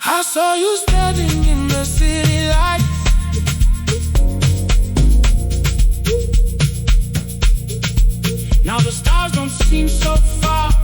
I saw you standing in the city lights. Now the stars don't seem so far.